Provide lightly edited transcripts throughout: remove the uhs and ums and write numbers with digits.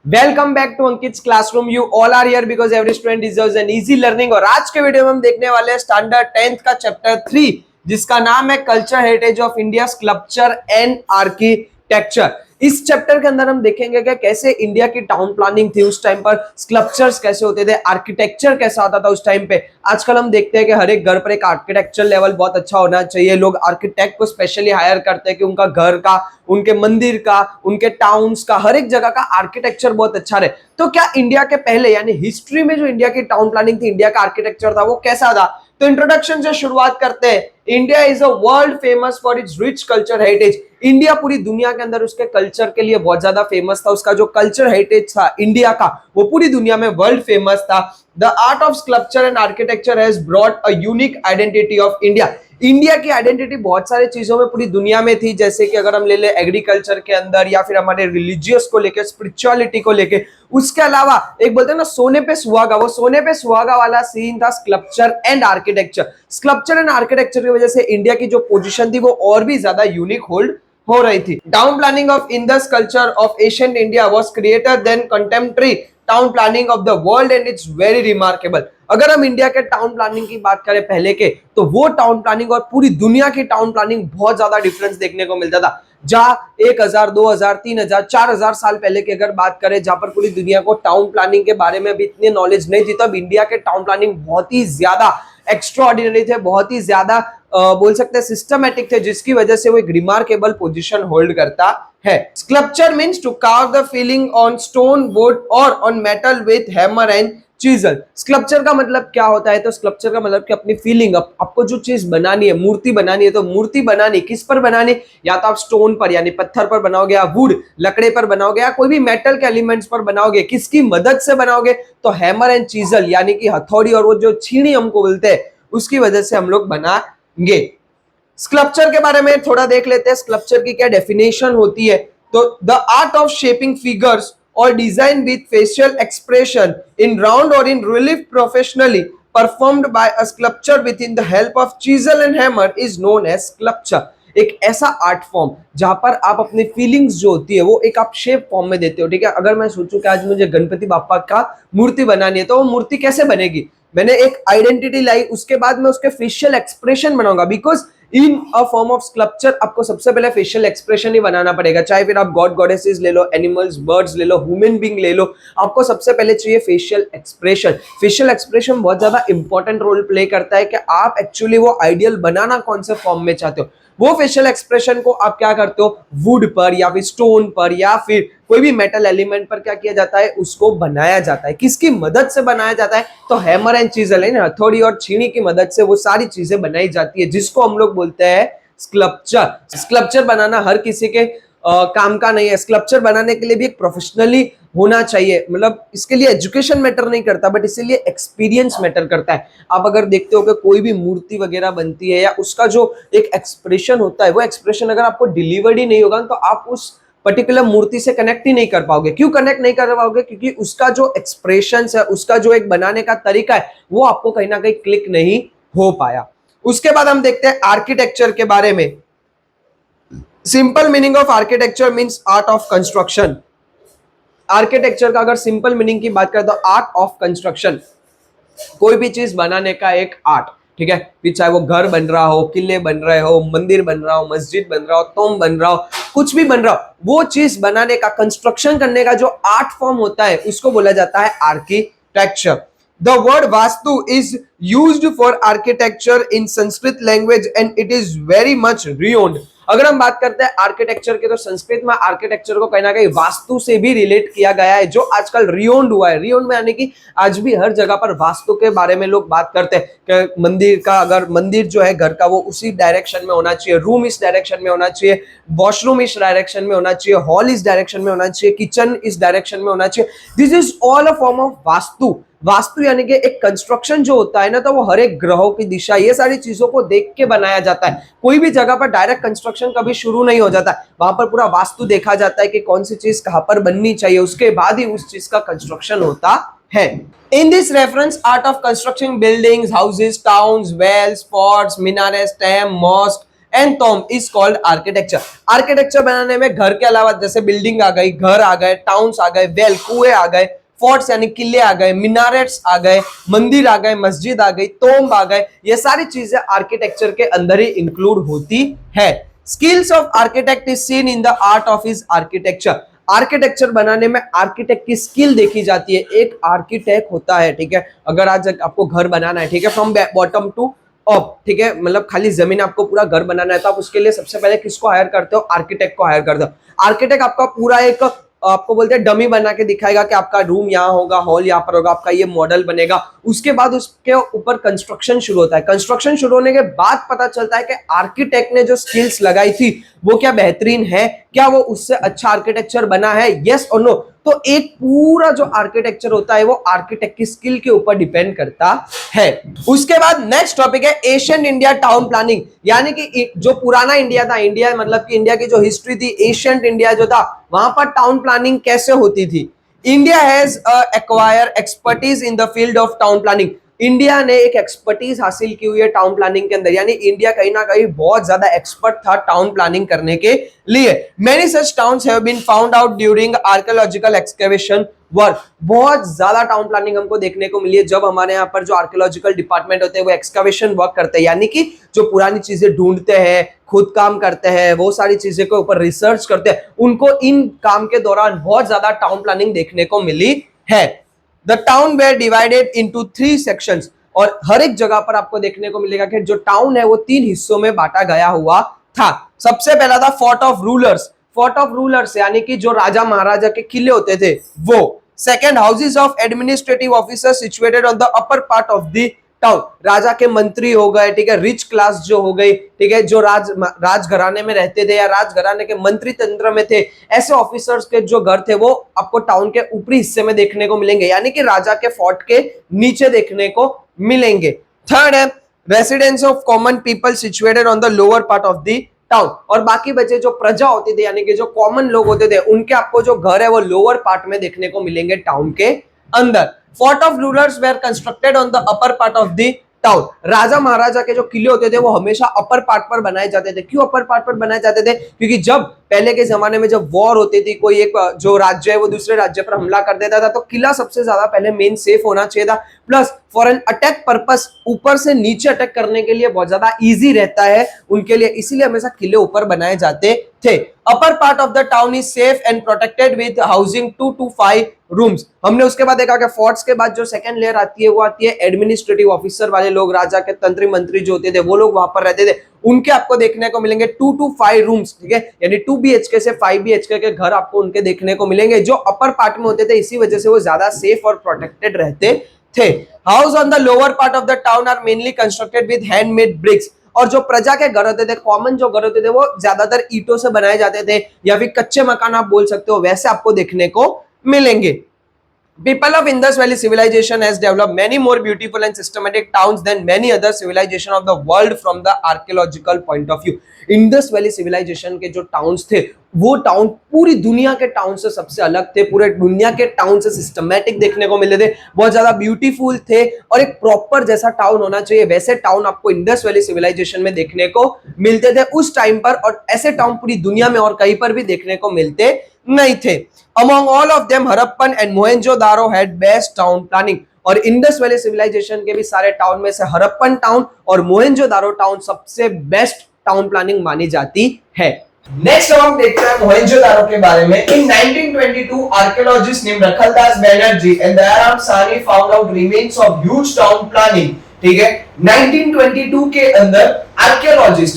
Welcome back to Ankit's classroom. You all are here because every student deserves an easy learning. और आज के video में हम देखने वाले हैं स्टैंडर्ड 10th का चैप्टर 3 जिसका नाम है culture heritage of India, sculpture and architecture. इस चैप्टर के अंदर हम देखेंगे कि कैसे इंडिया की टाउन प्लानिंग थी उस टाइम पर, स्कल्पचर्स कैसे होते थे, आर्किटेक्चर कैसा आता था उस टाइम पे। आजकल हम देखते हैं कि हर एक घर पर एक आर्किटेक्चर लेवल बहुत अच्छा होना चाहिए। लोग आर्किटेक्ट को स्पेशली हायर करते हैं कि उनका घर का, उनके मंदिर का, उनके टाउन्स का, हर एक जगह का आर्किटेक्चर बहुत अच्छा रहे। तो क्या इंडिया के पहले यानी हिस्ट्री में जो इंडिया की टाउन प्लानिंग थी, इंडिया का आर्किटेक्चर था, वो कैसा था? तो इंट्रोडक्शन से शुरुआत करते हैं। India is a world famous for its rich culture heritage. India पूरी दुनिया के अंदर उसके कल्चर के लिए बहुत ज्यादा फेमस था। उसका जो कल्चर हेरिटेज था इंडिया का, वो पूरी दुनिया में वर्ल्ड फेमस था। The art of sculpture and architecture has brought a unique identity of India. India की आइडेंटिटी बहुत सारे चीजों में पूरी दुनिया में थी, जैसे कि अगर हम ले ले एग्रीकल्चर के अंदर, या फिर हमारे रिलीजियस को लेके, स्पिरिचुअलिटी को लेके। उसके अलावा एक बोलते हैं ना सोने पे सुहागा, वो सोने पे सुहागा वाला सीन था sculpture and architecture. Sculpture and architecture की वजह से इंडिया की जो पोजीशन थी वो और भी ज्यादा यूनिक होल्ड हो रही थी। Town planning of Indus culture of ancient India was created then contemporary town planning of the world and it's very remarkable. अगर हम इंडिया के टाउन प्लानिंग की बात करें पहले के, तो वो टाउन प्लानिंग और पूरी दुनिया की टाउन प्लानिंग बहुत ज्यादा डिफरेंस देखने को मिलता था। जहां 1000, 2000, 3000, 4000 साल पहले की अगर बात करें, जहां पर पूरी दुनिया को टाउन प्लानिंग के बारे में भी इतनी नॉलेज नहीं थी, तब इंडिया के टाउन प्लानिंग बहुत ही ज्यादा एक्स्ट्रा ऑर्डिनरी थे, बहुत ही ज्यादा बोल सकते हैं सिस्टमैटिक थे, जिसकी वजह से वो एक रिमार्केबल पोजीशन होल्ड करता है। Sculpture means to carve the feeling on stone, wood और on metal with hammer and chisel. Sculpture का मतलब क्या होता है? तो स्कल्पचर का मतलब कि अपनी फीलिंग, आपको जो चीज बनानी है, मूर्ति बनानी है, तो मूर्ति बनानी किस पर बनानी? या तो आप स्टोन पर यानी पत्थर पर बनाओगे, या वुड लकड़े पर बनाओगे, या कोई भी मेटल के एलिमेंट्स पर बनाओगे। किसकी मदद से बनाओगे? तो हैमर एंड चीजल यानी कि हथौड़ी और वो जो छीनी हमको बोलते हैं, उसकी वजह से हम लोग बनाएंगे। स्कल्पचर के बारे में थोड़ा देख लेते हैं, स्कल्पचर की क्या डेफिनेशन होती है। तो the art of shaping figures और design with facial expression in round और in relief professionally performed by a sculpture within the help of chisel and hammer is known as sculpture. एक ऐसा art form जहां पर आप अपनी feelings जो होती है वो एक आप शेप फॉर्म में देते हो। ठीक है, अगर मैं सोचूं कि आज मुझे गणपति बापा का मूर्ति बनानी है, तो वो मूर्ति कैसे बनेगी? मैंने एक आइडेंटिटी लाई, उसके बाद मैं उसके फेशियल एक्सप्रेशन बनाऊंगा। Because in a form of sculpture आपको सबसे पहले फेशियल एक्सप्रेशन ही बनाना पड़ेगा। चाहे फिर आप गॉड गॉडेसेस ले लो, एनिमल्स, बर्ड्स ले लो, ह्यूमन बीइंग ले लो, आपको सबसे पहले चाहिए फेशियल एक्सप्रेशन। फेशियल एक्सप्रेशन बहुत ज्यादा इंपॉर्टेंट रोल प्ले करता है कि आप एक्चुअली वो आइडियल बनाना कौन से फॉर्म में चाहते हो। वो फेशियल एक्सप्रेशन को आप क्या करते हो? वुड पर या फिर स्टोन पर या फिर कोई भी मेटल एलिमेंट पर क्या किया जाता है? उसको बनाया जाता है। किसकी मदद से बनाया जाता है? तो हैमर एंड चीजल है ना, हथौड़ी और छीनी की मदद से वो सारी चीजें बनाई जाती है, जिसको हम लोग बोलते हैं स्कल्पचर। स्कल्पचर बनाना हर किसी के काम का नहीं है। स्कल्पचर बनाने के लिए भी एक प्रोफेशनली होना चाहिए, मतलब इसके लिए एजुकेशन मैटर नहीं करता, बट इसके लिए एक्सपीरियंस मैटर करता है। आप अगर देखते हो कि कोई भी मूर्ति वगैरह बनती है, या उसका जो एक एक्सप्रेशन होता है, वो एक्सप्रेशन अगर आपको डिलीवर्ड ही नहीं होगा, तो आप उस पर्टिकुलर मूर्ति से कनेक्ट ही नहीं कर पाओगे। क्यों कनेक्ट नहीं कर पाओगे? क्योंकि उसका जो एक्सप्रेशन है, उसका जो एक बनाने का तरीका है, वो आपको कहीं ना कहीं क्लिक नहीं हो पाया। उसके बाद हम देखते हैं आर्किटेक्चर के बारे में। Simple meaning of architecture means art of construction. Architecture का अगर सिंपल मीनिंग की बात करें तो आर्ट ऑफ कंस्ट्रक्शन, कोई भी चीज बनाने का एक आर्ट। ठीक है, फिर चाहे वो घर बन रहा हो, किले बन रहे हो, मंदिर बन रहा हो, मस्जिद बन रहा हो, टॉम बन रहा हो, कुछ भी बन रहा हो, वो चीज बनाने का, कंस्ट्रक्शन करने का जो आर्ट फॉर्म होता है, उसको बोला जाता है architecture. The word vastu is used for architecture in Sanskrit language and it is very much renowned. अगर हम बात करते हैं आर्किटेक्चर के, तो संस्कृत में आर्किटेक्चर को कहीं ना कहीं वास्तु से भी रिलेट किया गया है, जो आजकल रियोन्ड हुआ है। रियोन्ड में यानी कि आज भी हर जगह पर वास्तु के बारे में लोग बात करते हैं कि मंदिर का, अगर मंदिर जो है घर का, वो उसी डायरेक्शन में होना चाहिए, रूम इस डायरेक्शन में होना चाहिए, वॉशरूम इस डायरेक्शन में होना चाहिए, हॉल इस डायरेक्शन में होना चाहिए, किचन इस डायरेक्शन में होना चाहिए। This is all a form of vastu. Vastu यानी कि एक कंस्ट्रक्शन जो होता है ना, तो वो हर एक ग्रहों की दिशा, ये सारी चीजों को देख के बनाया जाता है। कोई भी जगह पर डायरेक्ट कंस्ट्रक्शन कभी शुरू नहीं हो जाता, वहां पर पूरा वास्तु देखा जाता है कि कौन सी चीज कहां पर बननी चाहिए, उसके बाद ही उस चीज का कंस्ट्रक्शन होता है। In this reference, art of constructing buildings, houses, towns, wells, forts, minarets, dam, mosque and Tom is called architecture. Architecture बनाने में घर के अलावा जैसे बिल्डिंग आ गई, घर आ गए, टाउन्स आ गए, वेल कुएं आ गए, फोर्ट्स यानी किले आ गए, मिनारेट्स आ गए, मंदिर आ गए, मस्जिद आ गई, तोम्ब आ गए, ये सारी चीजें आर्किटेक्चर के अंदर ही इंक्लूड होती है। Skills of architect is seen in the art of his architecture. Architecture बनाने में आर्किटेक्ट की स्किल देखी जाती है। एक आर्किटेक्ट होता है, ठीक है, अगर आज आपको घर बनाना है, ठीक है, फ्रॉम बॉटम टू अप, ठीक है, मतलब खाली जमीन आपको पूरा घर बनाना है, तो आप उसके लिए सबसे पहले किसको हायर करते हो? आर्किटेक्ट को हायर करते हो। आर्किटेक्ट आपका पूरा एक आपको बोलते हैं डमी बना के दिखाएगा कि आपका रूम यहाँ होगा, हॉल यहाँ पर होगा, आपका ये मॉडल बनेगा। उसके बाद उसके ऊपर कंस्ट्रक्शन शुरू होता है। कंस्ट्रक्शन शुरू होने के बाद पता चलता है कि आर्किटेक्ट ने जो स्किल्स लगाई थी वो क्या बेहतरीन है, क्या वो उससे अच्छा आर्किटेक्चर बना है, यस और नो। तो एक पूरा जो आर्किटेक्चर होता है वो आर्किटेक्ट की स्किल के ऊपर डिपेंड करता है। उसके बाद नेक्स्ट टॉपिक है एशियन इंडिया टाउन प्लानिंग, यानी कि जो पुराना इंडिया था, इंडिया मतलब कि इंडिया की जो हिस्ट्री थी, एशियंट इंडिया जो था, वहां पर टाउन प्लानिंग कैसे होती थी। India has acquire expertise in the field of town planning. India ने एक एक्सपर्टीज हासिल की हुई है टाउन प्लानिंग के अंदर, यानी इंडिया कहीं ना कहीं बहुत ज्यादा एक्सपर्ट था टाउन प्लानिंग करने के लिए। Many such towns have been found out during archaeological excavation work. बहुत ज्यादा टाउन प्लानिंग हमको देखने को मिली है जब हमारे यहाँ पर जो आर्कियोलॉजिकल डिपार्टमेंट होते हैं वो एक्सकैवेशन वर्क करते हैं, यानी कि जो पुरानी चीजें ढूंढते हैं, खुद काम करते हैं, वो सारी चीजें के ऊपर रिसर्च करते हैं, उनको इन काम के दौरान बहुत ज्यादा टाउन प्लानिंग देखने को मिली है। The town were divided into 3 sections, और हर एक जगह पर आपको देखने को मिलेगा कि जो टाउन है वो 3 हिस्सों में बांटा गया हुआ था। सबसे पहला था fort of rulers. Fort of rulers यानी कि जो राजा महाराजा के किले होते थे वो। Second, houses of administrative officers situated on the upper part of the town. राजा के मंत्री हो गए, ठीक है, रिच क्लास जो हो गई, ठीक है, जो राजघराने में रहते थे या राजघराने के मंत्री तंत्र में थे, ऐसे ऑफिसर्स के जो घर थे वो आपको टाउन के ऊपरी हिस्से में देखने को मिलेंगे, यानी कि राजा के फोर्ट के नीचे देखने को मिलेंगे। थर्ड है residence of common people situated on the lower part of the town, और बाकी बचे जो प्रजा होती थी यानी कि जो कॉमन लोग होते थे उनके आपको जो घर है वो लोअर पार्ट में देखने को मिलेंगे टाउन के अंदर। Fort of rulers were constructed on the upper part of the town. राजा महाराजा के जो किले होते थे वो हमेशा अपर पार्ट पर बनाए जाते थे। क्यों अपर पार्ट पर बनाए जाते थे? क्योंकि जब पहले के जमाने में जब वॉर होती थी, कोई एक जो राज्य है वो दूसरे राज्य पर हमला कर देता था, तो किला सबसे ज्यादा पहले मेन सेफ होना चाहिए था। Plus for an attack purpose, ऊपर से नीचे अटैक करने के लिए बहुत ज्यादा इजी रहता है उनके लिए, इसीलिए हमेशा किले ऊपर बनाए जाते थे। अपर part of the town is safe and protected with housing 2 to 5 rooms. हमने उसके बाद देखा कि फोर्ट्स के बाद जो सेकंड लेयर आती है वो आती है एडमिनिस्ट्रेटिव ऑफिसर वाले लोग, राजा के तंत्री मंत्री जो होते थे वो लोग वहां पर रहते थे, उनके आपको देखने को मिलेंगे 2 to 5 रूम्स, ठीक है, यानी 2 BHK से 5 BHK के घर आपको उनके देखने को मिलेंगे जो अपर पार्ट में होते थे, इसी वजह से वो ज्यादा सेफ और प्रोटेक्टेड रहते थे। House on the lower part of the town are mainly constructed with handmade bricks, और जो प्रजा के घर होते थे, कॉमन जो घर होते थे वो ज्यादातर ईंटों से बनाए जाते थे या फिर कच्चे मकान आप बोल सकते हो, वैसे आपको देखने को मिलेंगे। People of Indus Valley civilization has developed many more beautiful and systematic towns than many other civilization of the world from the archaeological point of view. Indus Valley civilization के जो टाउन्स थे वो टाउन पूरी दुनिया के town से सबसे अलग थे, पूरे दुनिया के टाउन से सिस्टमैटिक देखने को मिले थे, बहुत ज्यादा ब्यूटीफुल थे और एक प्रॉपर जैसा टाउन होना चाहिए वैसे टाउन आपको इंडस वैली सिविलाइजेशन में देखने को मिलते थे उस टाइम पर, और ऐसे टाउन पूरी दुनिया में और कहीं पर भी देखने को मिलते नहीं थे। Among all of them, Harappan and Mohenjo-daro had best town planning, और इंडस वैली सिविलाइजेशन के भी सारे टाउन में से हड़प्पन टाउन और मोहेंजोदारो टाउन सबसे बेस्ट टाउन प्लानिंग मानी जाती है। नेक्स्ट हम देखते हैं मोहेंजोदारो के बारे में। In 1922 archaeologist name Rakhaldas Banerjee and Dayaram Sahni found out remains of huge town planning, ठीक है। 1922 के अंदर आर्कियोलॉजिस्ट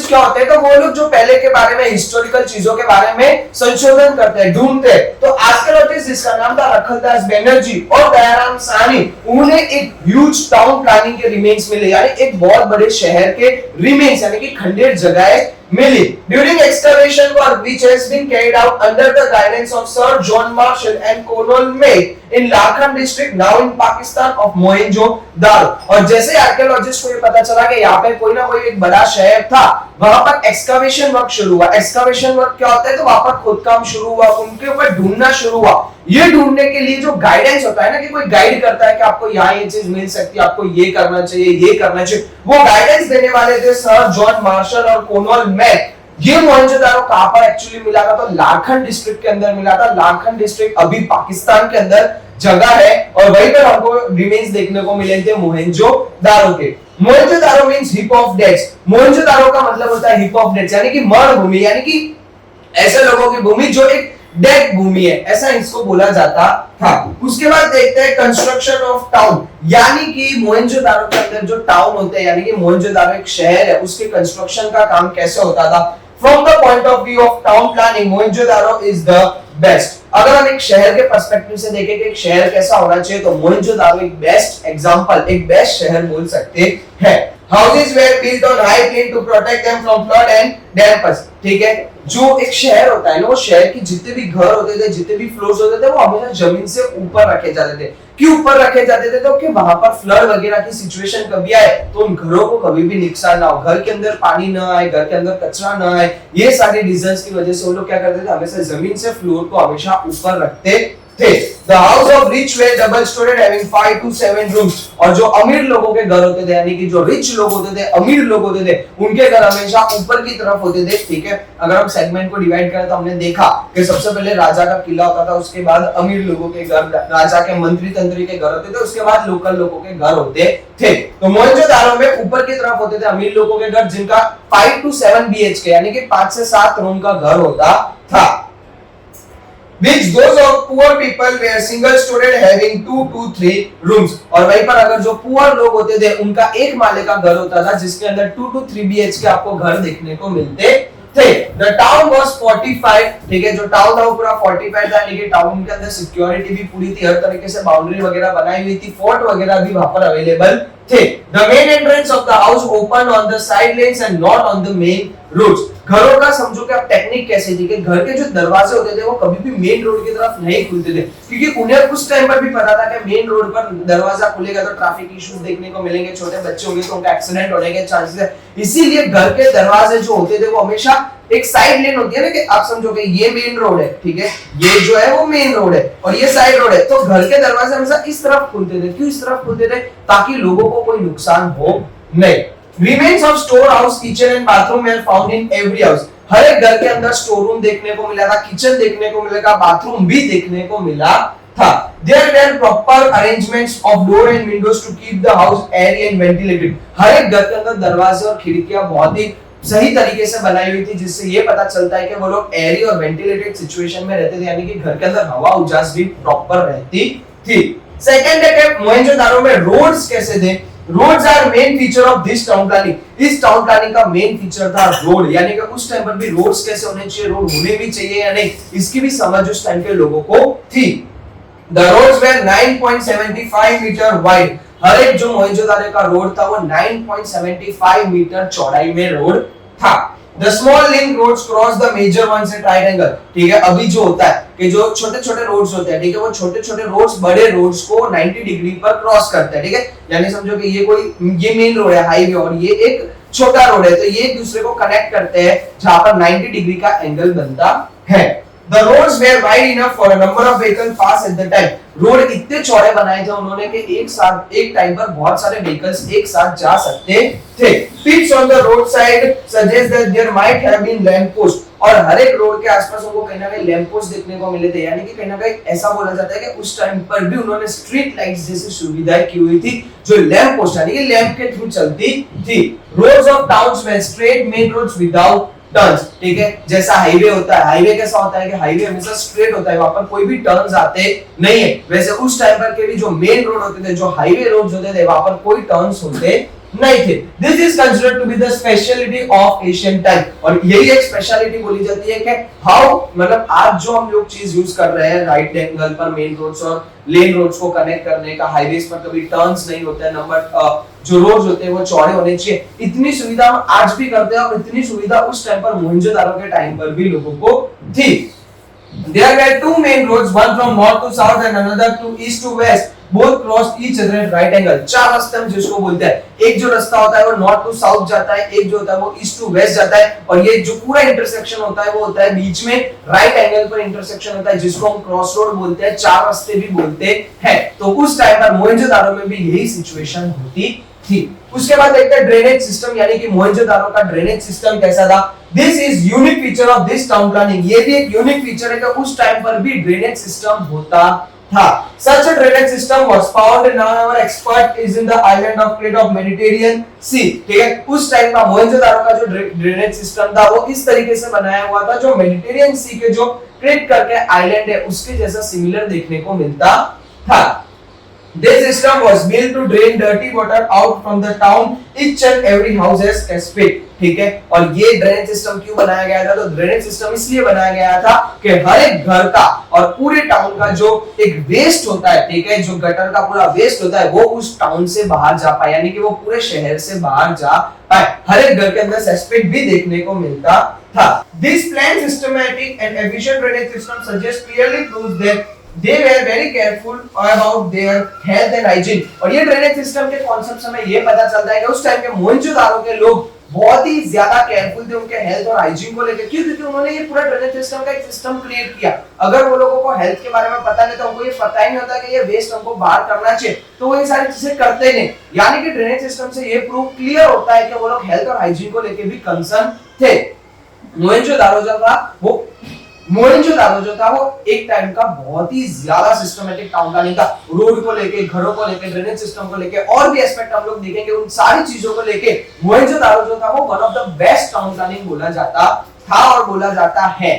क्या होते हैं, तो वो लोग जो पहले के बारे में हिस्टोरिकल चीजों के बारे में संशोधन करते हैं, ढूंढते हैं। तो आर्कियोलॉजिस्ट जिसका नाम था रखलदास बैनर्जी और दयाराम सानी, उन्हें एक ह्यूज टाउन प्लानिंग के रिमेन्स मिले, यानी एक बहुत बड़े शहर के रिमेन्स यानी कि खंडेर जगह मिली during excavation work which has been carried out under the guidance of sir John Marshall and colonel Mackay in Larkana district now in Pakistan of Mohenjodaro. और जैसे आर्कियोलॉजिस्ट को ये पता चला कि यहाँ पे कोई ना कोई एक बड़ा शहर था, वहां पर एक्सकवेशन वर्क शुरू हुआ। एक्सकवेशन वर्क क्या होता है, तो वहां पर खोदकाम शुरू हुआ, उनके ऊपर ढूंढना शुरू हुआ। ये ढूंढने के लिए जो गाइडेंस होता है ना, कि कोई गाइड करता है कि आपको यहाँ ये चीज मिल सकती है, आपको ये करना चाहिए, ये करना चाहिए, वो गाइडेंस देने वाले थे सर जॉन मार्शल और कोलोन मैक। ये मोहनजोदारो कहां पर एक्चुअली मिला था, तो लारखंड डिस्ट्रिक्ट के अंदर मिला था। लारखंड डिस्ट्रिक्ट अभी पाकिस्तान के अंदर जगह है, और वहीं पर हमको रिमेन्स देखने को मिले थे मोहनजोदारो के। Mohenjodaro means heap of deads. Mohenjodaro का मतलब होता है हीप ऑफ डेट्स, यानी कि मरण भूमि, यानी कि ऐसे लोगों की भूमि जो एक डेड भूमि है, ऐसा इसको बोला जाता था। उसके बाद देखते हैं कंस्ट्रक्शन ऑफ टाउन, यानी कि मोहनजोदारो के अंदर जो टाउन होते हैं, यानी कि मोहनजोदारो एक शहर है, उसके कंस्ट्रक्शन का काम कैसे होता था। From the point of view of town planning Mohenjodaro is the best. अगर हम एक शहर के पर्सपेक्टिव से देखें कि एक शहर कैसा होना चाहिए, तो मोहनजोदारो एक बेस्ट एग्जांपल, एक बेस्ट शहर बोल सकते हैं। Houses were built on high plain to protect them from flood and dampness। ठीक है, जो एक शहर होता है ना, वो शहर की जितने भी घर होते थे, जितने भी फ्लोर्स होते थे, वो हमेशा जमीन से ऊपर रखे जाते थे। क्यों ऊपर रखे जाते थे, तो कि वहां पर फ्लड वगैरह की सिचुएशन कभी आए तो उन घरों को कभी भी नुकसान ना हो, घर के अंदर पानी ना आए, घर के अंदर कचरा ना आए। ये सारे रीजंस की वजह से वो लोग क्या करते थे, हमेशा जमीन से फ्लोर को हमेशा ऊपर रखते थे। The house of rich were double storied having 5 to 7 rooms। और जो अमीर लोगों के घर होते थे, यानी कि जो रिच लोग होते थे, अमीर लोग होते थे, उनके घर हमेशा ऊपर की तरफ होते थे। ठीक है, अगर हम सेगमेंट को डिवाइड करें तो हमने देखा कि सबसे पहले राजा का किला होता था, उसके बाद अमीर लोगों के घर, राजा के मंत्री तंत्री के घर होते थे, उसके बाद लोकल लोगों के घर होते थे। तो मोहनजोदारो में ऊपर की तरफ होते थे अमीर लोगों के घर, जिनका 5 to 7 BHK यानी कि 5 से 7 रूम का घर होता था। Which those of poor people were single storied having 2 to 3 rooms। और वहीं पर अगर जो पुअर लोग होते थे, उनका एक माले का घर होता था, जिसके अंदर 2 to 3 BHK आपको घर देखने को मिलते थे। The town was fortified। ठीक है, जो टाउन था वो पूरा fortified था, यानी कि टाउन के अंदर सिक्योरिटी भी पूरी थी, हर तरीके से बाउंड्री वगैरह बनाई हुई थी, फोर्ट वगैरह भी वहां पर अवेलेबल थे। The main entrance of the house opened on the side lanes and not on the main roads। घरों का समझो कि अब टेक्निक कैसे थी कि घर के जो दरवाजे होते थे वो कभी भी मेन रोड की तरफ नहीं खुलते थे, क्योंकि उन्हें उस टाइम पर भी पता था कि मेन रोड पर दरवाजा खुलेगा तो ट्रैफिक इश्यूज देखने को मिलेंगे, छोटे बच्चे होंगे तो उनका एक्सीडेंट होने के चांसेस है। इसीलिए घर के दरवाजे जो होते थे वो हमेशा एक साइड लेन होती है ना, कि आप समझो कि ये मेन रोड है, ठीक है, ये जो है वो मेन रोड है और ये साइड रोड है, तो घर के दरवाजे हमेशा इस तरफ खुलते थे। क्यों इस तरफ खुलते थे, ताकि लोगों को कोई नुकसान हो नहीं। Remains of storehouse, kitchen and bathroom were found in every house। हर एक घर के अंदर स्टोर रूम देखने को मिला था, किचन देखने को मिलेगा, बाथरूम भी देखने को मिला था। There were proper arrangements of door and windows to keep the house airy and ventilated। हर एक घर के अंदर दरवाजे और खिड़कियां बहुत ही सही तरीके से बनाई हुई थी, जिससे ये पता चलता है कि वो लोग एरी और वेंटिलेटेड सिचुएशन में रहते थे, यानी कि घर के अंदर हवा उजास भी प्रॉपर रहती थी। सेकंड है कि मोहनजोदारो में रोड्स कैसे थे। Roads are main feature of this town planning. इस टाउन प्लानिंग का मेन फीचर था रोड, यानी कि उस टाइम पर भी रोड्स कैसे होने चाहिए, रोड होने भी चाहिए या नहीं, इसकी भी समझ उस टाइम के लोगों को थी। The roads were 9.75 metre wide. हर एक जो मोहनजोदारो का रोड था वो 9.75 मीटर चौड़ाई में रोड था। The small link roads cross the major ones at right angle। ठीक है, अभी जो होता है कि जो छोटे-छोटे रोड्स होते हैं, ठीक है, वो छोटे-छोटे रोड्स बड़े रोड्स को 90 डिग्री पर क्रॉस करते हैं। ठीक है, यानी समझो कि ये मेन रोड है, हाईवे, और ये एक छोटा रोड है, तो ये एक दूसरे को कनेक्ट करते हैं, जहां पर 90 डिग्री का एंगल बनता है। The roads were wide enough for a number of vehicles pass at the time। Road इतने चौड़े बनाए थे उन्होंने कि एक टाइम पर बहुत सारे व्हीकल्स एक साथ जा सकते थे। Pits on the roadside suggest that there might have been lamp posts। और हर एक रोड के आसपास उनको कहीं ना कहीं लैंप पोस्ट देखने को मिले थे, यानी कि कहीं ना कहीं ऐसा बोला जाता है कि उस टाइम पर भी उन्होंने स्ट्रीट लाइट्स जैसी सुविधाएं की हुई थी, जो लैंप पोस्ट यानी कि लैंप के थ्रू चलती थी। रोड्स ऑफ टाउन्स में straight main roads without turns. ठीक है, जैसा हाईवे होता है, हाईवे कैसा होता है कि हाईवे हमेशा स्ट्रेट होता है, वहां पर कोई भी टर्न्स आते नहीं है। वैसे उस टाइम पर के भी जो मेन रोड होते थे, जो हाईवे रोड्स होते थे, वहां पर कोई टर्न्स होते नहीं थे। This is considered to be the speciality of Asian time, और यही एक स्पेशलिटी बोली जाती है कि हाउ, मतलब आज जो हम लोग चीज यूज कर रहे हैं राइट एंगल पर मेन रोड्स और लेन रोड्स को कनेक्ट करने का, हाईवेज पर कभी टर्न्स नहीं होते हैं, नंबर जो रोड्स होते हैं वो चौड़े होने चाहिए, इतनी सुविधा हम आज भी करते हैं, और इतनी सुविधा उस टाइम पर मोहनजोदारो के टाइम पर भी लोगों को थी। There were two main roads, one from north to south and another to east to west. Both crossed each other at right angle. चार रास्ते हम जिसको बोलते हैं, एक जो रास्ता होता है वो नॉर्थ टू साउथ जाता है, एक जो होता है वो ईस्ट टू वेस्ट जाता है, और ये जो पूरा इंटरसेक्शन होता है वो होता है बीच में राइट एंगल पर इंटरसेक्शन होता है, जिसको हम क्रॉस रोड बोलते हैं, चार रास्ते भी बोलते हैं। तो उस टाइम पर मोहनजोदारो में भी यही सिचुएशन होती थी। उसके बाद देखते हैं ड्रेनेज सिस्टम, यानी कि मोहनजोदारो का ड्रेनेज सिस्टम कैसा था। This is unique feature of this town planning, ये भी एक यूनिक फीचर है कि उस टाइम पर भी ड्रेनेज सिस्टम होता था। Such a drainage system was found in our expert is in the island of Crete of Mediterranean Sea। ठीक है, उस टाइम का मोहनजोदारो का जो ड्रेनेज सिस्टम था वो इस तरीके से बनाया हुआ था, जो मेडिटेरियन सी के जो क्रेट करके आइलैंड है उसके जैसा सिमिलर देखने को मिलता था। This system was built to drain dirty water out from the town. Each and every house has cascade। ठीक है, और ये ड्रेनेज सिस्टम क्यों बनाया गया था? तो ड्रेनेज सिस्टम इसलिए बनाया गया था कि हर एक घर का और पूरे टाउन का जो एक वेस्ट होता है, ठीक है, जो गटर का पूरा वेस्ट होता है वो उस टाउन से बाहर जा पाए, यानी कि वो पूरे शहर से बाहर जा पाए। हर एक घर के अंदर सस्पेक्ट भी देखने को मिलता था। This planned, systematic and efficient drainage system suggests clearly proves that they were very careful about their health and hygiene। और ये ड्रेनेज सिस्टम के कॉन्सेप्ट से हमें ये पता चलता है कि उस टाइम के मोहनजोदारो के लोग बहुत ही ज्यादा केयरफुल थे उनके हेल्थ और हाइजीन को लेकर। क्यों? क्योंकि उन्होंने ये पूरा ड्रेनेज सिस्टम का एक सिस्टम क्रिएट किया। अगर वो लोगों को हेल्थ के बारे में पता नहीं, तो उनको ये पता ही नहीं होता कि ये वेस्ट हमको बाहर करना चाहिए, तो वो ये सारी चीजें करते नहीं। यानी कि ड्रेनेज सिस्टम से ये प्रूफ क्लियर होता है कि वो लोग हेल्थ और हाइजीन को लेकर भी कंसर्न थे। मोहनजोदारो जो था वो एक टाइम का बहुत ही ज्यादा सिस्टमैटिक टाउन प्लानिंग था। रोड को लेके, घरों को लेके, ड्रेनेज सिस्टम को लेके, और भी एस्पेक्ट हम लोग देखेंगे, उन सारी चीजों को लेके मोहनजोदारो जो था वो one of the best town planning बोला जाता था और बोला जाता है।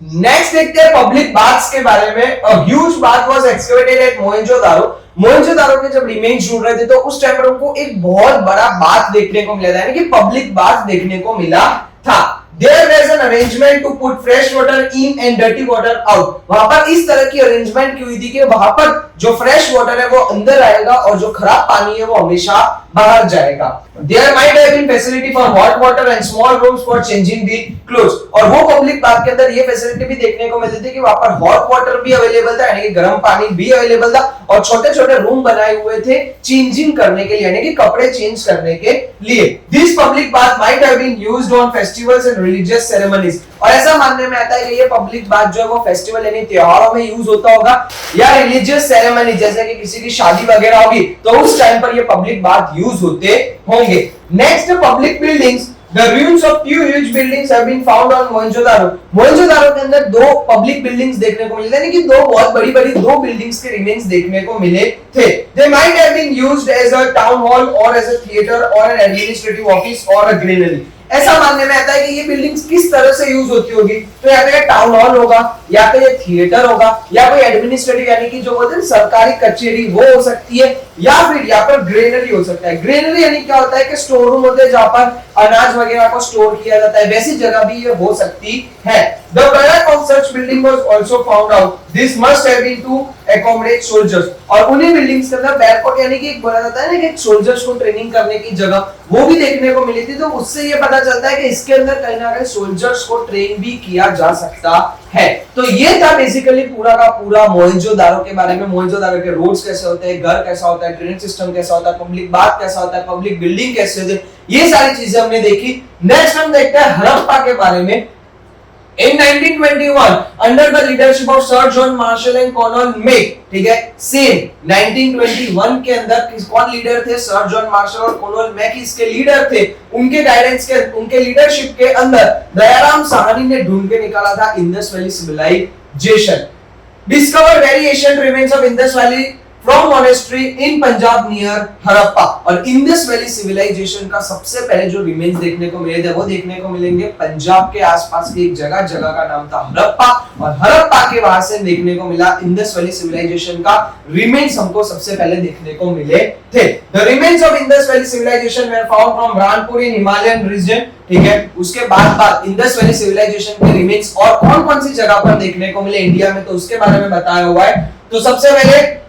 नेक्स्ट देखते हैं पब्लिक बाथ्स के बारे में। A huge bath was excavated at Mohenjodaro. Mohenjodaro के जब रिमेन्स ढूंढ रहे थे तो उस टाइम पर उनको एक बहुत बड़ा बाथ देखने को मिला था, यानी कि पब्लिक बाथ देखने को मिला था। There was an arrangement to put fresh water in and dirty water out। वहां पर इस तरह की अरेंजमेंट की हुई थी कि वहां पर जो फ्रेश वाटर है वो अंदर आएगा और जो खराब पानी है वो हमेशा बाहर जाएगा। There might have been facility for hot water and small rooms for changing the clothes। और वो पब्लिक बाथ के अंदर ये फैसिलिटी भी देखने को मिलती थी कि वहां पर हॉट वाटर भी अवेलेबल था, यानी कि गर्म पानी भी अवेलेबल था, और छोटे छोटे रूम बनाए हुए थे चेंजिंग करने के लिए, यानी कि कपड़े चेंज करने के लिए। This public bath might have been used on festivals and religious ceremonies। और ऐसा मानने में आता है कि ये पब्लिक बाथ जो है वो फेस्टिवल यानी त्योहारों में यूज होता होगा, या रिलीजियस सेरेमनी जैसे कि किसी की शादी वगैरह होगी तो उस टाइम पर ये पब्लिक बाथ यूज होते होंगे। Next, public buildings. The ruins of few huge buildings have been found on Mohenjo-daro। Mohenjodaro के अंदर दो पब्लिक बिल्डिंग्स देखने को मिले, यानी कि दो बहुत बड़ी-बड़ी दो बिल्डिंग्स के रिमेन्स देखने को मिले थे। They might have been used as a town hall or as a theater or an administrative office or a granary। ऐसा मानने में आता है कि ये बिल्डिंग्स किस तरह से यूज होती होगी, तो या तो ये टाउन हॉल होगा, या तो ये थिएटर होगा, या कोई एडमिनिस्ट्रेटिव यानी कि जो बोलते हैं सरकारी कचेरी वो हो सकती है, या फिर यहाँ पर ग्रेनरी हो सकता है। ग्रेनरी यानी क्या होता है कि स्टोर रूम होते हैं जहाँ पर अनाज वगैरह को स्टोर किया जाता है, वैसी जगह भी ये हो सकती है। The barrack of such building was also found out। This must have been to accommodate soldiers। और उन्हीं बिल्डिंग्स के अंदर बैरकॉट यानी कि एक बोला जाता है ना कि सोल्जर्स को ट्रेनिंग करने की जगह वो भी देखने को मिली थी, तो उससे ये पता चलता है कि इसके अंदर कहीं ना कहीं सोल्जर्स को ट्रेन भी किया जा सकता है। तो ये था बेसिकली पूरा का पूरा मोहनजोदारो के बारे में। मोहनजोदारो के रोड्स कैसे होते हैं, घर कैसा होता है, ड्रेनेज सिस्टम कैसा होता है, पब्लिक बाथ कैसा होता है, पब्लिक बिल्डिंग कैसे होती है, ये सारी चीजें हमने देखी। नेक्स्ट हम देखते हैं हड़प्पा के बारे में। In 1921, under the leadership of Sir John Marshall and Colonel Meek, ठीक है, सेम 1921 के अंदर कौन लीडर थे? सर जॉन मार्शल और कॉलोनल मैक इसके लीडर थे। उनके गाइडेंस के, उनके लीडरशिप के अंदर दयाराम साहनी ने ढूंढ के निकाला था Indus valley civilisation. Discover very ancient remains of Indus Valley from monastery in Punjab near Harappa. और इंडस वैली सिविलाइजेशन का सबसे पहले जो रिमेन्स देखने को मिले थे वो देखने को मिलेंगे पंजाब के आसपास की एक जगह का नाम था हड़प्पा, और हड़प्पा के वहां से देखने को मिला इंडस वैली सिविलाइजेशन का रिमेन्स हमको सबसे पहले देखने को मिले थे। The remains of Indus valley civilisation were found from Ranpur in Himalayan region, ठीक है। उसके बाद इंडस वैली सिविलाइजेशन के रिमेन्स और कौन-कौन सी जगह पर देखने को मिले इंडिया में, तो उसके बारे में बताया हुआ है। तो सबसे पहले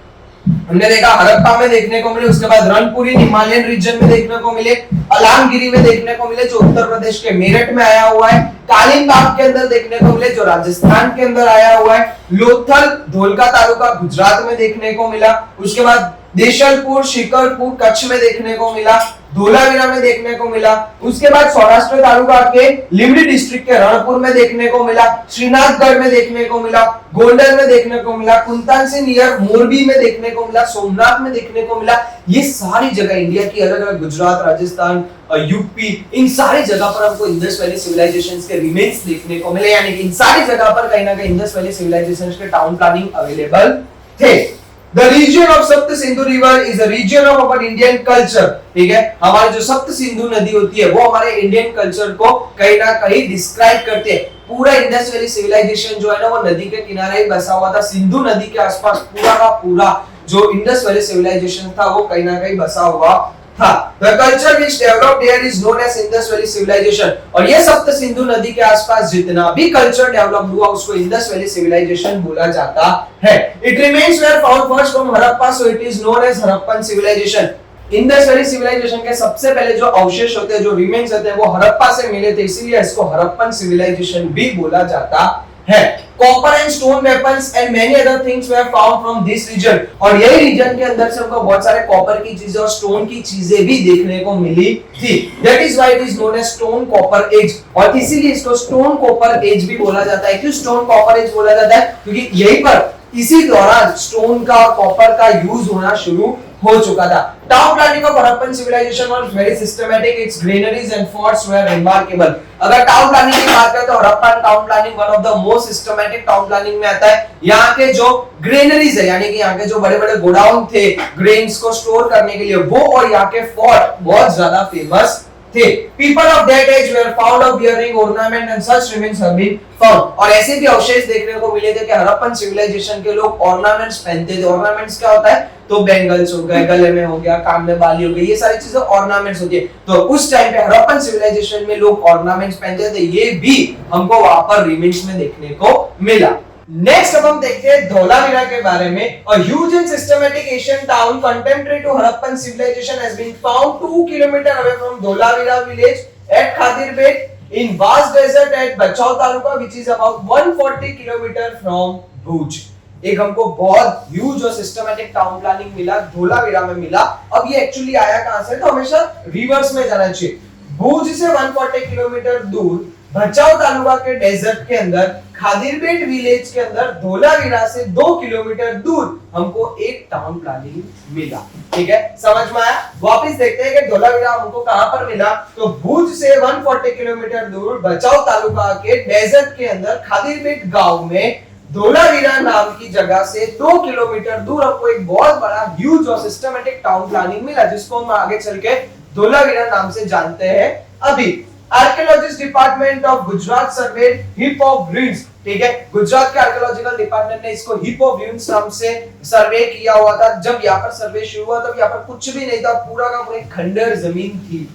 हमने देखा हड़प्पा में देखने को मिले, उसके बाद रनपुरी हिमालयन रीजन में देखने को मिले, अलामगिरी में देखने को मिले जो उत्तर प्रदेश के मेरठ में आया हुआ है, कालिंबाग के अंदर देखने को मिले जो राजस्थान के अंदर आया हुआ है, लोथल धोलका तालुका गुजरात में देखने को मिला, उसके बाद देशलपुर शिकरपुर कच्छ में देखने को मिला, धोलावीरा में देखने को मिला, उसके बाद सौराष्ट्र तालुका के लिमडी डिस्ट्रिक्ट के रणपुर में देखने को मिला, श्रीनाथगढ़ में देखने को मिला, गोंडल में देखने को मिला, कुंतान से नियर मोरबी में देखने को मिला, सोमनाथ में देखने को मिला। ये सारी जगह इंडिया की अलग अलग, गुजरात, राजस्थान, यूपी, इन सारी जगह पर हमको इंडस वैली सिविलाइजेशन के रिमेन्स देखने को मिले, यानी कि इन सारी जगह पर कहीं ना कहीं इंडस वैली सिविलाइजेशन के टाउन प्लानिंग अवेलेबल थे। The region of सप्त Sindhu river is a region of our Indian culture, ठीक है। हमारी जो सप्त सिंधु नदी होती है वो हमारे इंडियन कल्चर को कहीं ना कहीं डिस्क्राइब करते हैं। पूरा इंडस वैली सिविलाइजेशन जो है ना वो नदी के किनारे ही बसा हुआ था, सिंधु नदी के आसपास पूरा का पूरा जो इंडस वैली सिविलाइजेशन था वो कहीं ना कहीं बसा हुआ था। The culture which developed here is known as Indus Valley Civilization। और ये सप्त सिंधु नदी के आसपास जितना भी कल्चर डेवलप हुआ उसको इंडस वैली सिविलाइजेशन बोला जाता है। It remains were found first from Harappa, so it is known as Harappan civilization। Indus valley civilisation के सबसे पहले जो अवशेष होते हैं, जो रिमेन्स होते हैं वो हड़प्पा से मिले थे, इसीलिए इसको हड़प्पन सिविलाइजेशन भी बोला जाता है। Copper and stone weapons and many other things were found from this region. और यही रीजन के अंदर से हमको बहुत सारे कॉपर की चीजें और स्टोन की चीजें भी देखने को मिली थी। That is why it is known as stone copper age, और इसीलिए इसको स्टोन कॉपर एज भी बोला जाता है। क्यों स्टोन कॉपर एज बोला जाता है? क्योंकि यहीं पर इसी दौरान स्टोन का और कॉपर का यूज होना शुरू हो चुका था। Town planning of Harappan civilisation was very systematic, its granaries and forts were remarkable. अगर टाउन प्लानिंग की बात करें तो Harappan town planning one of the most systematic town planning में आता है। यहाँ के जो ग्रेनरीज है, यानी कि यहाँ के जो बड़े-बड़े गोडाउन थे ग्रेन्स को स्टोर करने के लिए, वो और यहाँ के फोर्ट बहुत ज्यादा फेमस थे। People of that age were found of wearing ornament and such remains have been found। और ऐसे भी अवशेष देखने को मिले थे कि हड़प्पन सिविलाइजेशन के लोग ऑर्नामेंट्स पहनते थे। ऑर्नामेंट्स क्या होता है? तो बैंगल्स हो गए, गले में हो गया, कान में बाली हो गई, ये सारी चीजें ऑर्नामेंट्स होती है। तो उस टाइम पे हड़प्पन सिविलाइजेशन में लोग ऑर्नामेंट्स पहनते थे, ये भी हमको वहां पर रिमेन्स में देखने को मिला। नेक्स्ट अब हम देखते हैं धोलावीरा के बारे में। A huge and systematic Asian town contemporary to Harappan civilization has been found 2 kilometers away from Dholavira village at Khadir in vast desert at Bachau taluka which is about 140 kilometers from Bhuj। एक हमको बहुत huge और systematic town planning मिला, धोलावीरा में मिला। अब ये actually आया कहां से? तो हमेशा रिवर्स में जाना चाहिए। भुज से 140 किलोमीटर दूर भचाऊ तालुका के डेजर्ट के अंदर खादिरबेट विलेज के अंदर धोलावीरा से 2 किलोमीटर दूर हमको एक टाउन प्लानिंग मिला। ठीक है, समझ में आया? वापस देखते हैं कि धोलावीरा हमको कहां पर मिला। तो भुज से 140 किलोमीटर दूर भचाऊ तालुका के डेजर्ट के अंदर खादिरबेट गांव में धोलावीरा नाम की जगह से 2 किलोमीटर दूर हमको एक बहुत बड़ा ह्यूज और सिस्टमैटिक टाउन प्लानिंग मिला, जिसको हम आगे चल के धोलावीरा नाम से जानते हैं। अभी archaeologist department of Gujarat survey heap of ruins, ठीक है, गुजरात के आर्कियोलॉजिकल डिपार्टमेंट ने इसको हीप ऑफ ruins नाम से सर्वे किया हुआ था। जब यहाँ पर सर्वे शुरू हुआ तब यहाँ पर कुछ भी नहीं था, पूरा का पूरा खंडर जमीन थी।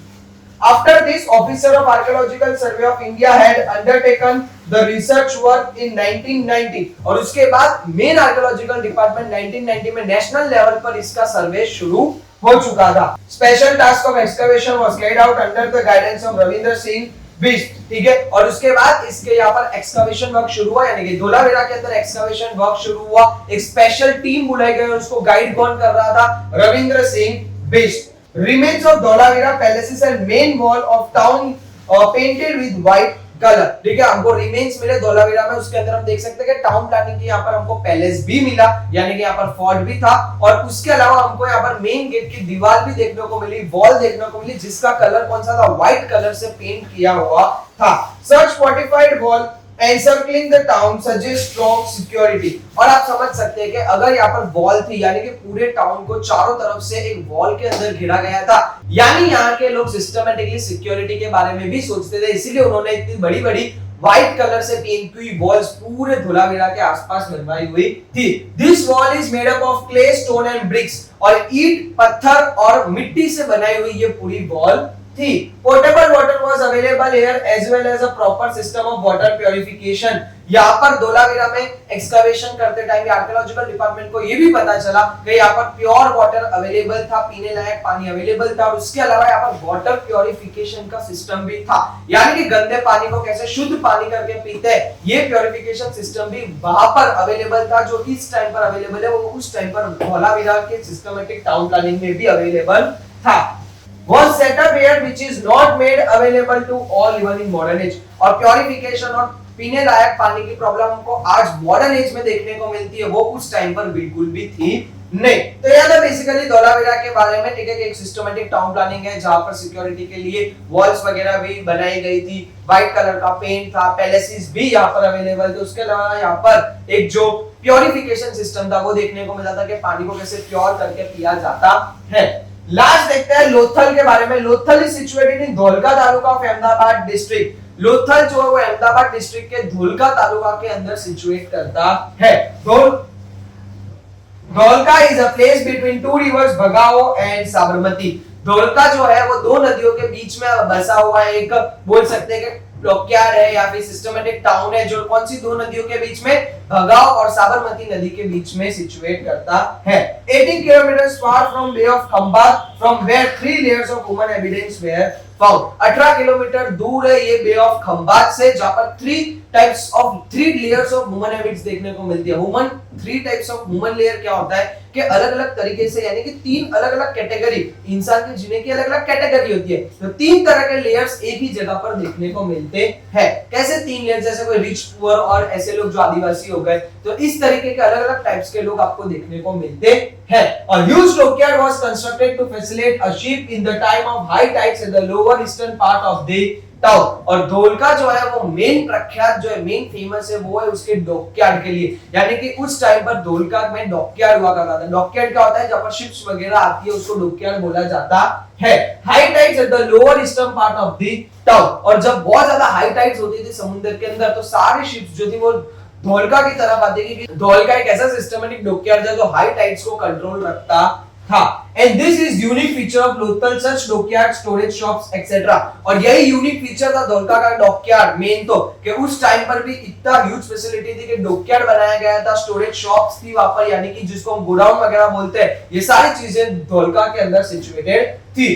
After this, officer of Archaeological Survey of India had undertaken the research work in 1990 और उसके बाद मेन आर्कियोलॉजिकल डिपार्टमेंट 1990 में नेशनल लेवल पर इसका सर्वे शुरू हो चुका था। Special task of excavation was carried out under the guidance of Ravindra Singh Bisht, ठीक है, और उसके बाद इसके यहाँ पर एक्सकवेशन वर्क शुरू हुआ, यानी कि धोलावीरा के अंदर एक्सकवेशन वर्क शुरू हुआ। एक स्पेशल टीम बुलाई गई और उसको गाइड कौन कर रहा था? Ravindra Singh Bisht. Remains of Dholavira palaces and main wall of town painted with white color, ठीक है, हमको रिमेन्स मिले धोलावीरा में। उसके अंदर हम देख सकते हैं कि टाउन प्लानिंग की यहाँ पर हमको पैलेस भी मिला, यानी कि यहाँ पर फोर्ट भी था, और उसके अलावा हमको यहाँ पर मेन गेट की दीवार भी देखने को मिली, वॉल देखने को मिली, जिसका कलर कौन सा था? व्हाइट कलर से पेंट किया हुआ था। Such fortified wall encircling the town suggest strong security. और आप समझ सकते हैं कि अगर यहाँ पर वॉल थी यानी कि पूरे टाउन को चारों तरफ से एक वॉल के अंदर घिरा गया था, यानी यहाँ के लोग सिस्टमेटिकली सिक्योरिटी के बारे में भी सोचते थे, इसीलिए उन्होंने इतनी बड़ी बड़ी व्हाइट कलर से पेंट हुई वॉल्स पूरे धुलावीरा के आसपास बनवाई हुई थी। This wall is made up of clay, stone and bricks. और ईंट, पत्थर और मिट्टी से बनाई हुई ये पूरी वॉल थी। Portable water was available here as well as a proper system of water purification. यहाँ पर धोलावीरा में एक्सकवेशन करते टाइम आर्कियोलॉजिकल डिपार्टमेंट को ये भी पता चला कि यहाँ पर प्योर वाटर अवेलेबल था, पीने लायक पानी अवेलेबल था, और उसके अलावा यहाँ पर वाटर प्यूरिफिकेशन का सिस्टम भी था, यानी कि गंदे पानी को कैसे शुद्ध पानी करके पीते हैं, ये प्यूरिफिकेशन सिस्टम भी वहां पर अवेलेबल था। जो इस टाइम पर अवेलेबल है वो उस टाइम पर धोलावीरा के सिस्टमेटिक टाउन प्लानिंग में भी अवेलेबल था। Was set up here which is not made available to all even in modern age। और प्यूरिफिकेशन और पीने लायक पानी की प्रॉब्लम हमको आज मॉडर्न एज में देखने को मिलती है, वो उस टाइम पर बिल्कुल भी थी नहीं। तो यह था बेसिकली धोलावीरा के बारे में, ठीक है, कि एक सिस्टमेटिक टाउन प्लानिंग है जहां पर सिक्योरिटी के लिए वॉल्स वगैरह भी बनाई गई थी, व्हाइट कलर का पेंट था, पैलेसेस भी यहाँ पर अवेलेबल थे। उसके अलावा यहाँ पर एक जो प्यूरिफिकेशन सिस्टम था वो देखने को मिलता था कि पानी को कैसे प्योर करके पिया जाता है। लास्ट देखते हैं लोथल के बारे में। Lothal is situated in Dholka taluka of Ahmedabad district. Lothal जो है वो अहमदाबाद डिस्ट्रिक्ट के धोलका तालुका के अंदर सिचुएट करता है। Dholka is a place between two rivers Bhogavo and Sabarmati. Dholka जो है वो दो नदियों के बीच में बसा हुआ है, एक बोल सकते हैं कि डॉकयार्ड है या फिर सिस्टमेटिक टाउन है, जो कौन सी दो नदियों के बीच में, भगाओ और साबरमती नदी के बीच में सिचुएट करता है। 18 kilometre far from bay of Khambhat, from where 3 layers of human evidence were found. 18 kilometre दूर है ये बे ऑफ खंबात से, जहां पर 3 लेयर्स ऑफ ह्यूमन एविडेंस देखने को मिलती है। 3 टाइप्स ऑफ ह्यूमन लेयर क्या होता है कि अलग अलग तरीके से, यानी कि 3 अलग अलग कैटेगरी, इंसान के जीने की अलग अलग कैटेगरी होती है, तो 3 तरह के लेयर्स एक ही जगह पर देखने को मिलते हैं। कैसे 3 लेयर्स, जैसे कोई रिच, पुअर और ऐसे लोग जो आदिवासी हो गए, तो इस तरीके के अलग अलग टाइप्स के लोग आपको देखने को मिलते हैं। और huge dockyard was constructed to facilitate a ship in the time of high tides at the lower eastern part of the town. और धोलका जो है वो मेन प्रख्यात, जो है मेन फेमस है, वो है उसके डॉकयार्ड के लिए, यानी कि उस टाइम पर धोलका में डॉकयार्ड हुआ करता था। डॉकयार्ड क्या होता है, जहां पर शिप्स वगैरह आती है उसको डॉकयार्ड बोला जाता है। High tides at the lower eastern part of the town. और जब बहुत ज्यादा हाई टाइड्स होती थी समुद्र के अंदर, तो सारी शिप्स जो थी वो धोलका की तरफ आती थी, क्योंकि धोलका एक ऐसा सिस्टमेटिक डॉकयार्ड है जो हाई टाइड्स को कंट्रोल रखता था। And this is unique feature of local such dockyard storage shops etc। और यही यूनिक फीचर था धोलका का डॉकयार्ड मेन, तो कि उस टाइम पर भी इतना ह्यूज फैसिलिटी थी कि डॉकयार्ड बनाया गया था, स्टोरेज शॉप्स थी वहां पर, यानी कि जिसको हम गोडाउन वगैरह बोलते हैं, ये सारी चीजें धोलका के अंदर सिचुएटेड थी।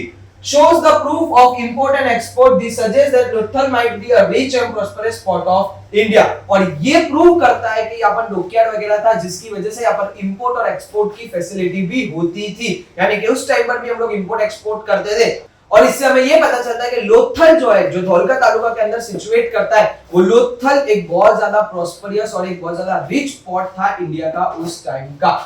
Shows the proof of import and export. This suggests that Lothal might be a rich and prosperous part of India। और ये प्रूव करता है कि यहाँ पर डॉकयार्ड वगैरह था, जिसकी वजह से यहाँ पर इंपोर्ट और एक्सपोर्ट की फैसिलिटी भी होती थी, यानी कि उस टाइम पर भी हम लोग इंपोर्ट एक्सपोर्ट करते थे। और इससे हमें ये पता चलता है कि लोथल जो है, जो धोलका तालुका के अंदर सिचुएट करता है, वो लोथल एक बहुत ज्यादा प्रॉस्परियस और एक बहुत ज्यादा रिच पोर्ट था इंडिया का उस टाइम का।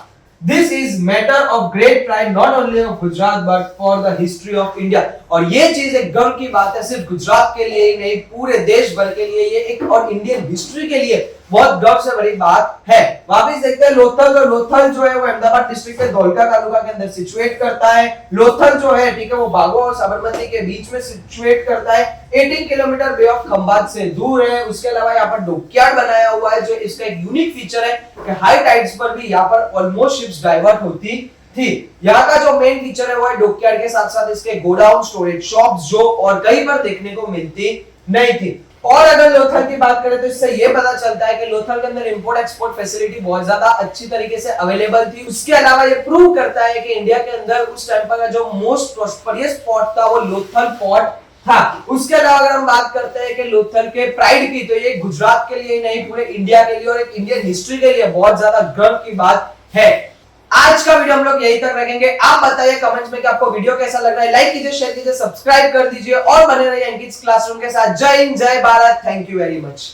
This is matter of great pride not only of Gujarat but for the history of India। और ये चीज एक गर्व की बात है, सिर्फ गुजरात के लिए नहीं, पूरे देश भर के लिए ये एक, और इंडियन हिस्ट्री के लिए बहुत गर्व से बड़ी बात है। वापस देखते हैं लोथल। तो लोथल जो है वो अहमदाबाद डिस्ट्रिक्ट के धोलका तालुका के अंदर सिचुएट करता है। लोथल जो है, ठीक है, वो बागो और साबरमती के बीच में सिचुएट करता है। 18 किलोमीटर बे ऑफ खंबात से दूर है। उसके अलावा यहाँ पर डॉकयार्ड बनाया हुआ है, जो इसका एक यूनिक फीचर है कि हाई टाइड्स पर भी यहाँ पर ऑलमोस्ट शिप्स डाइवर्ट होती थी। यहाँ का जो मेन फीचर है वो है डॉकयार्ड के साथ साथ इसके गोडाउन, स्टोरेज शॉप्स, जो और कहीं पर देखने को मिलती नहीं थी। और अगर लोथल की बात करें तो इससे ये पता चलता है कि लोथल के अंदर इंपोर्ट एक्सपोर्ट फैसिलिटी बहुत ज्यादा अच्छी तरीके से अवेलेबल थी। उसके अलावा ये प्रूव करता है कि इंडिया के अंदर उस टाइम पर जो मोस्ट प्रॉस्परियस पोर्ट था वो लोथल पोर्ट था। उसके अलावा अगर हम बात करते हैं कि लोथल के प्राइड की, तो ये गुजरात के लिए नहीं, पूरे इंडिया के लिए और एक इंडियन हिस्ट्री के लिए बहुत ज्यादा गर्व की बात है। आज का वीडियो हम लोग यहीं तक रखेंगे। आप बताइए कमेंट्स में कि आपको वीडियो कैसा लग रहा है। लाइक कीजिए, शेयर कीजिए, सब्सक्राइब कर दीजिए और बने रहिए एंकिट्स क्लासरूम के साथ। जय हिंद, जय Bharat, thank you very much.